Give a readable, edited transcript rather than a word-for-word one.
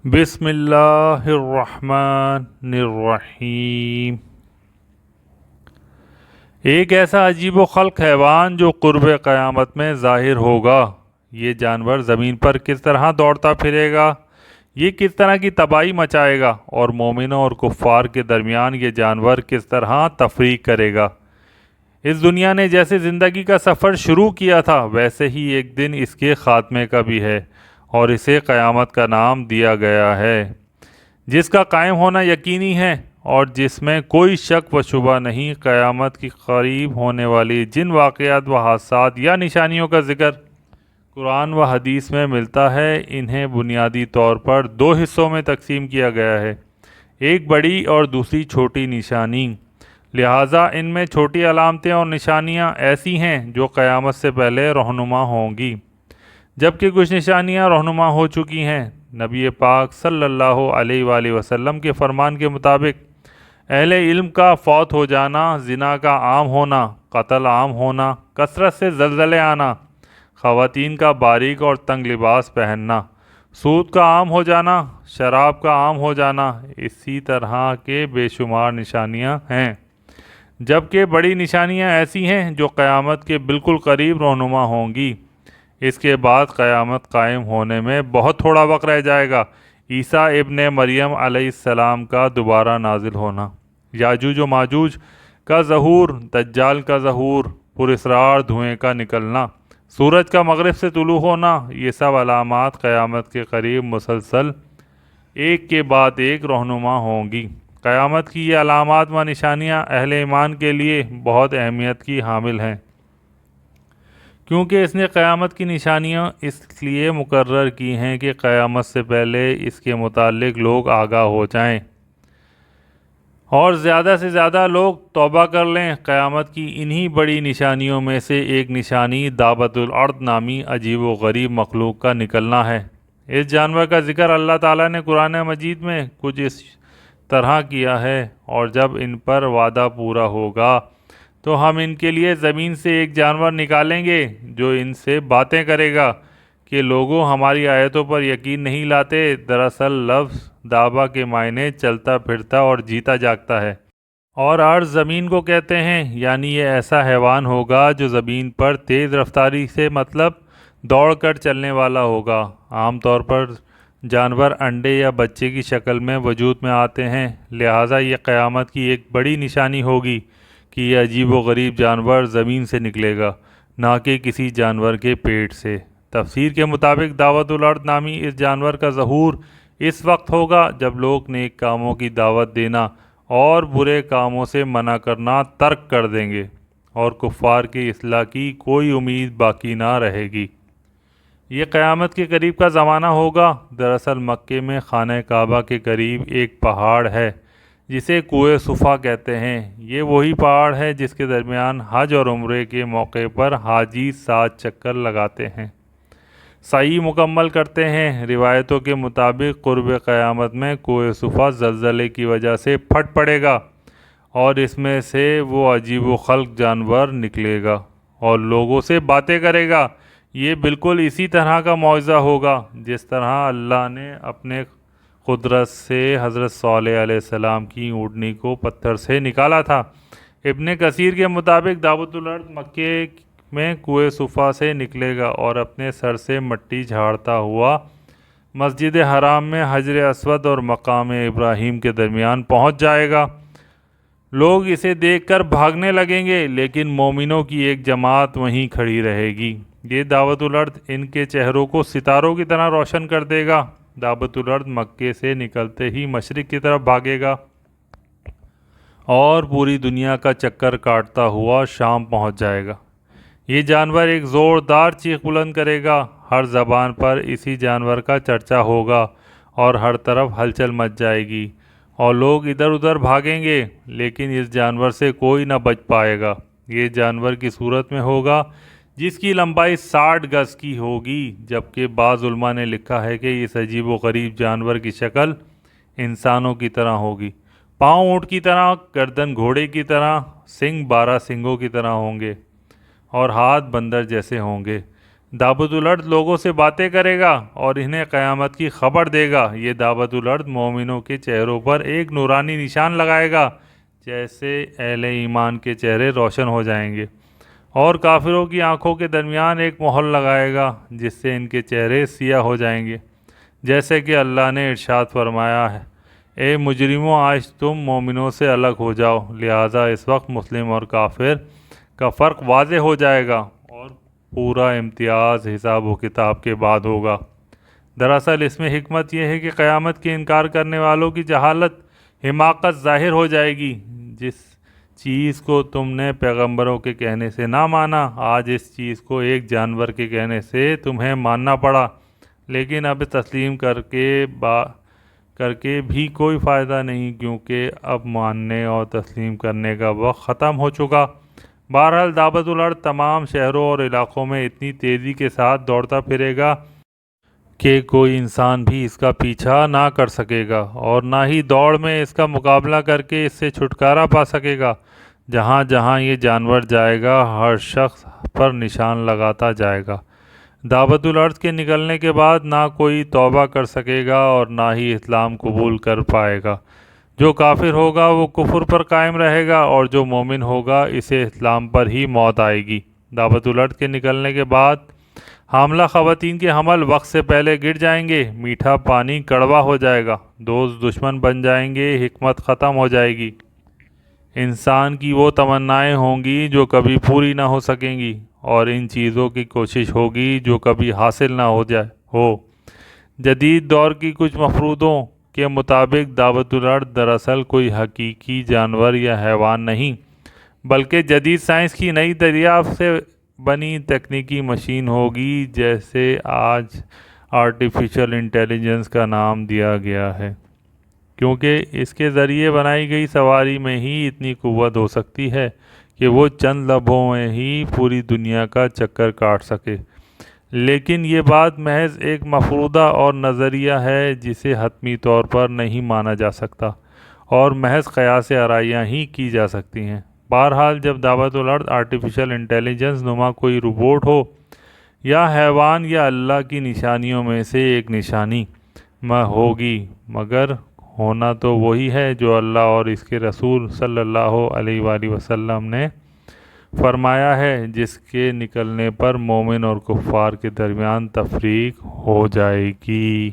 بسم اللہ الرحمن الرحیم۔ ایک ایسا عجیب و خلق حیوان جو قرب قیامت میں ظاہر ہوگا۔ یہ جانور زمین پر کس طرح دوڑتا پھرے گا، یہ کس طرح کی تباہی مچائے گا، اور مومنوں اور کفار کے درمیان یہ جانور کس طرح تفریق کرے گا۔ اس دنیا نے جیسے زندگی کا سفر شروع کیا تھا، ویسے ہی ایک دن اس کے خاتمے کا بھی ہے، اور اسے قیامت کا نام دیا گیا ہے، جس کا قائم ہونا یقینی ہے اور جس میں کوئی شک و شبہ نہیں۔ قیامت کی قریب ہونے والی جن واقعات و حادثات یا نشانیوں کا ذکر قرآن و حدیث میں ملتا ہے، انہیں بنیادی طور پر دو حصوں میں تقسیم کیا گیا ہے، ایک بڑی اور دوسری چھوٹی نشانی۔ لہٰذا ان میں چھوٹی علامتیں اور نشانیاں ایسی ہیں جو قیامت سے پہلے رہنما ہوں گی، جبکہ کچھ نشانیاں رہنما ہو چکی ہیں۔ نبی پاک صلی اللہ علیہ وآلہ وسلم کے فرمان کے مطابق اہل علم کا فوت ہو جانا، زنا کا عام ہونا، قتل عام ہونا، کثرت سے زلزلے آنا، خواتین کا باریک اور تنگ لباس پہننا، سود کا عام ہو جانا، شراب کا عام ہو جانا، اسی طرح کے بے شمار نشانیاں ہیں۔ جبکہ بڑی نشانیاں ایسی ہیں جو قیامت کے بالکل قریب رہنما ہوں گی۔ اس کے بعد قیامت قائم ہونے میں بہت تھوڑا وقت رہ جائے گا۔ عیسیٰ ابن مریم علیہ السلام کا دوبارہ نازل ہونا، یاجوج و ماجوج کا ظہور، دجال کا ظہور، پراسرار دھوئیں کا نکلنا، سورج کا مغرب سے طلوع ہونا، یہ سب علامات قیامت کے قریب مسلسل ایک کے بعد ایک رہنما ہوں گی۔ قیامت کی یہ علامات و نشانیاں اہل ایمان کے لیے بہت اہمیت کی حامل ہیں، کیونکہ اس نے قیامت کی نشانیاں اس لیے مقرر کی ہیں کہ قیامت سے پہلے اس کے متعلق لوگ آگاہ ہو جائیں اور زیادہ سے زیادہ لوگ توبہ کر لیں۔ قیامت کی انہی بڑی نشانیوں میں سے ایک نشانی دابۃ الارض نامی عجیب و غریب مخلوق کا نکلنا ہے۔ اس جانور کا ذکر اللہ تعالیٰ نے قرآن مجید میں کچھ اس طرح کیا ہے، اور جب ان پر وعدہ پورا ہوگا تو ہم ان کے لیے زمین سے ایک جانور نکالیں گے جو ان سے باتیں کرے گا کہ لوگوں ہماری آیتوں پر یقین نہیں لاتے۔ دراصل لفظ دابہ کے معنی چلتا پھرتا اور جیتا جاگتا ہے، اور ارض زمین کو کہتے ہیں، یعنی یہ ایسا حیوان ہوگا جو زمین پر تیز رفتاری سے مطلب دوڑ کر چلنے والا ہوگا۔ عام طور پر جانور انڈے یا بچے کی شکل میں وجود میں آتے ہیں، لہٰذا یہ قیامت کی ایک بڑی نشانی ہوگی کہ یہ عجیب و غریب جانور زمین سے نکلے گا، نہ کہ کسی جانور کے پیٹ سے۔ تفسیر کے مطابق دعوت الارض نامی اس جانور کا ظہور اس وقت ہوگا جب لوگ نیک کاموں کی دعوت دینا اور برے کاموں سے منع کرنا ترک کر دیں گے، اور کفار کی اصلاح کی کوئی امید باقی نہ رہے گی۔ یہ قیامت کے قریب کا زمانہ ہوگا۔ دراصل مکے میں خانہ کعبہ کے قریب ایک پہاڑ ہے جسے کوہ صفا کہتے ہیں۔ یہ وہی پہاڑ ہے جس کے درمیان حج اور عمرے کے موقع پر حاجی 7 چکر لگاتے ہیں، سعی مکمل کرتے ہیں۔ روایتوں کے مطابق قرب قیامت میں کوہ صفا زلزلے کی وجہ سے پھٹ پڑے گا، اور اس میں سے وہ عجیب و خلق جانور نکلے گا اور لوگوں سے باتیں کرے گا۔ یہ بالکل اسی طرح کا معجزہ ہوگا جس طرح اللہ نے اپنے قدرت سے حضرت صالح علیہ السلام کی اونٹنی کو پتھر سے نکالا تھا۔ ابن کثیر کے مطابق دعوت الارض مکے میں کوہ صفا سے نکلے گا اور اپنے سر سے مٹی جھاڑتا ہوا مسجد حرام میں حجر اسود اور مقام ابراہیم کے درمیان پہنچ جائے گا۔ لوگ اسے دیکھ کر بھاگنے لگیں گے، لیکن مومنوں کی ایک جماعت وہیں کھڑی رہے گی۔ یہ دعوت الارض ان کے چہروں کو ستاروں کی طرح روشن کر دے گا۔ دعوت الارض مکے سے نکلتے ہی مشرق کی طرف بھاگے گا اور پوری دنیا کا چکر کاٹتا ہوا شام پہنچ جائے گا۔ یہ جانور ایک زوردار چیخ بلند کرے گا، ہر زبان پر اسی جانور کا چرچا ہوگا اور ہر طرف ہلچل مچ جائے گی، اور لوگ ادھر ادھر بھاگیں گے، لیکن اس جانور سے کوئی نہ بچ پائے گا۔ یہ جانور کی صورت میں ہوگا جس کی لمبائی 60 گز کی ہوگی، جبکہ بعض علماء نے لکھا ہے کہ اس عجیب و غریب جانور کی شکل انسانوں کی طرح ہوگی، پاؤں اونٹ کی طرح، گردن گھوڑے کی طرح، سنگ 12 سنگوں کی طرح ہوں گے، اور ہاتھ بندر جیسے ہوں گے۔ دعوت الارض لوگوں سے باتیں کرے گا اور انہیں قیامت کی خبر دے گا۔ یہ دعوت الارض مومنوں کے چہروں پر ایک نورانی نشان لگائے گا، جیسے اہل ایمان کے چہرے روشن ہو جائیں گے، اور کافروں کی آنکھوں کے درمیان ایک مہر لگائے گا جس سے ان کے چہرے سیاہ ہو جائیں گے، جیسے کہ اللہ نے ارشاد فرمایا ہے، اے مجرموں، آج تم مومنوں سے الگ ہو جاؤ، لہٰذا اس وقت مسلم اور کافر کا فرق واضح ہو جائے گا اور پورا امتیاز حساب و کتاب کے بعد ہوگا۔ دراصل اس میں حکمت یہ ہے کہ قیامت کے انکار کرنے والوں کی جہالت، حماقت ظاہر ہو جائے گی۔ جس چیز کو تم نے پیغمبروں کے کہنے سے نہ مانا، آج اس چیز کو ایک جانور کے کہنے سے تمہیں ماننا پڑا، لیکن اب تسلیم کر کے بھی کوئی فائدہ نہیں، کیونکہ اب ماننے اور تسلیم کرنے کا وقت ختم ہو چکا۔ بہرحال دعوت الارض تمام شہروں اور علاقوں میں اتنی تیزی کے ساتھ دوڑتا پھرے گا کہ کوئی انسان بھی اس کا پیچھا نہ کر سکے گا، اور نہ ہی دوڑ میں اس کا مقابلہ کر کے اس سے چھٹکارا پا سکے گا۔ جہاں جہاں یہ جانور جائے گا، ہر شخص پر نشان لگاتا جائے گا۔ دعوت الارض کے نکلنے کے بعد نہ کوئی توبہ کر سکے گا اور نہ ہی اسلام قبول کر پائے گا۔ جو کافر ہوگا وہ کفر پر قائم رہے گا، اور جو مومن ہوگا اسے اسلام پر ہی موت آئے گی۔ دعوت الارض کے نکلنے کے بعد حاملہ خواتین کے حمل وقت سے پہلے گر جائیں گے، میٹھا پانی کڑوا ہو جائے گا، دوست دشمن بن جائیں گے، حکمت ختم ہو جائے گی، انسان کی وہ تمنائیں ہوں گی جو کبھی پوری نہ ہو سکیں گی، اور ان چیزوں کی کوشش ہوگی جو کبھی حاصل نہ ہو۔ جدید دور کی کچھ مفروضوں کے مطابق دعوت الارض دراصل کوئی حقیقی جانور یا حیوان نہیں، بلکہ جدید سائنس کی نئی دریافت سے بنی تکنیکی مشین ہوگی، جیسے آج آرٹیفیشل انٹیلیجنس کا نام دیا گیا ہے، کیونکہ اس کے ذریعے بنائی گئی سواری میں ہی اتنی قوت ہو سکتی ہے کہ وہ چند لمحوں میں ہی پوری دنیا کا چکر کاٹ سکے۔ لیکن یہ بات محض ایک مفروضہ اور نظریہ ہے جسے حتمی طور پر نہیں مانا جا سکتا، اور محض قیاس آرائیاں ہی کی جا سکتی ہیں۔ بہرحال جب دعوت الارض آرٹیفیشل انٹیلیجنس نما کوئی روبوٹ ہو یا حیوان یا اللہ کی نشانیوں میں سے ایک نشانی ہوگی، مگر ہونا تو وہی ہے جو اللہ اور اس کے رسول صلی اللہ علیہ وآلہ وسلم نے فرمایا ہے، جس کے نکلنے پر مومن اور کفار کے درمیان تفریق ہو جائے گی۔